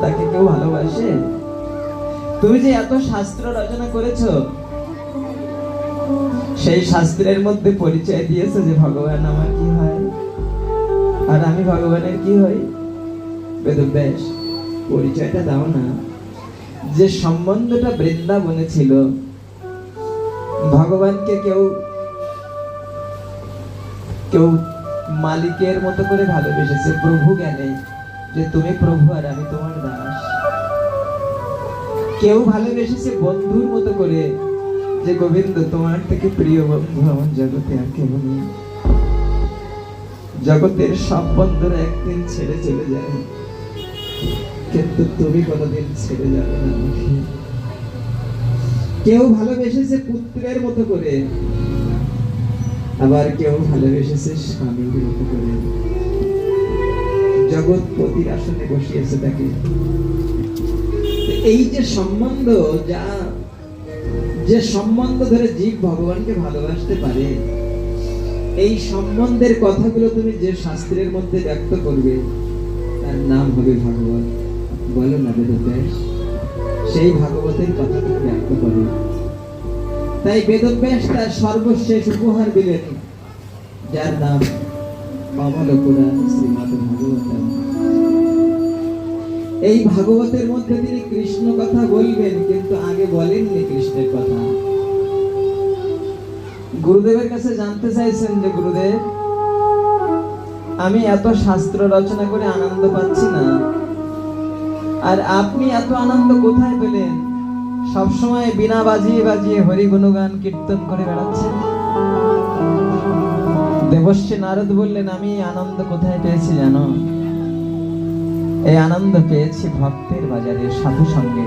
তাকে কেউ ভালোবাসে? তুমি যে এত শাস্ত্র রচনা করেছো, সেই শাস্ত্রের মধ্যে পরিচয় দিয়েছে যে ভগবান আমার কি হয় আর আমি ভগবানের কি হই। বেদব্যাস, পরিচয়টা দাও না। যে সম্বন্ধটা বৃন্দাবনে ছিল, ভগবানকে কেউ কেউ মালিকের মতো করে ভালোবেসেছে, প্রভু জ্ঞানে, যে তুমি প্রভু আর আমি তোমার দাস। কেউ ভালোবেসেছে বন্ধুর মতো করে, যে গোবিন্দ তোমার থেকে প্রিয় বন্ধু আমার জগতে আর কেউ নেই। জগতের সব বন্ধুরা একদিন ছেড়ে চলে যায়, কিন্তু তুমি কোনোদিন ছেড়ে যাবে না আমাকে। কেউ ভালোবেসেছে পুত্রের মতো করে, আবার কেউ ভালোবেসেছে স্বামীর মতো করে। জগৎপতির আসনে বসিয়েছে তাকে। এই যে সম্বন্ধ, যে সম্বন্ধ ধরে জীব ভগবানকে ভালোবাসতে পারে, এই সম্বন্ধের কথাগুলো তুমি যে শাস্ত্রের মধ্যে ব্যক্ত করবে, তার নাম হবে ভাগবত। বলো না বেদব্যাস, সেই ভাগবতের কথা তুমি ব্যক্ত করো। তাই বেদব্যাস তার সর্বশেষ উপহার দিলেন, যার নাম কমল পুরাণ শ্রীমদ্ ভাগবতম। এই ভাগবতের মধ্যে তিনি কৃষ্ণ কথা বলবেন, কিন্তু আগে বলেননি কৃষ্ণের কথা। গুরুদেবের কাছে জানতে চাইছেন যে গুরুদেব, আমি এত শাস্ত্র রচনা করে আনন্দ পাচ্ছি না, আর আপনি এত আনন্দ কোথায় পেলেন? সবসময় বিনা বাজিয়ে বাজিয়ে হরি গুণগান কীর্তন করে বেড়াচ্ছেন। দেবর্ষি নারদ বললেন, আমি আনন্দ কোথায় পেয়েছি জানো? এই আনন্দ পেয়েছি ভক্তের বাজারে, সাধু সঙ্গে।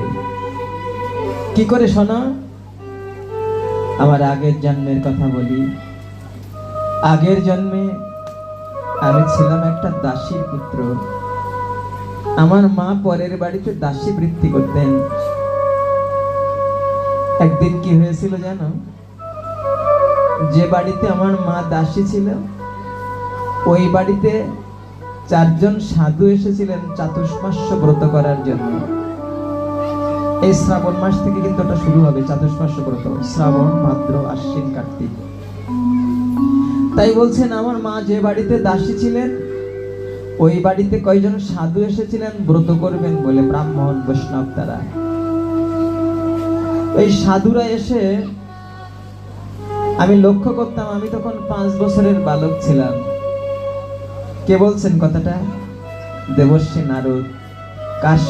কি করে শোনো? আমার আগের জন্মের কথা বলি। আগের জন্মে আমি ছিলাম একটা দাসীর পুত্র। আমার মা পরের বাড়িতে দাসী বৃত্তি করতেন। একদিন কি হয়েছিল জানো? যে বাড়িতে আমার মা দাসী ছিল, ওই বাড়িতে 4 জন সাধু এসেছিলেন চাতুর্মাস্য ব্রত করার জন্য। এই শ্রাবণ মাস থেকে কিন্তু এটা শুরু হবে, চাতুর্মাস্য ব্রত। শ্রাবণ, ভাদ্র, আশ্বিন, কার্তিক। তাই বলছেন, আমার মা যে বাড়িতে দাসী ছিলেন, ওই বাড়িতে কয়জন সাধু এসেছিলেন ব্রত করবেন বলে, ব্রাহ্মণ বৈষ্ণব তারা। এই সাধুরা এসে, আমি লক্ষ্য করতাম, আমি তখন 5 বছরের বালক ছিলাম। কে বলছেন কথাটা? দেবর্ষি নারদ। কাশ্যপ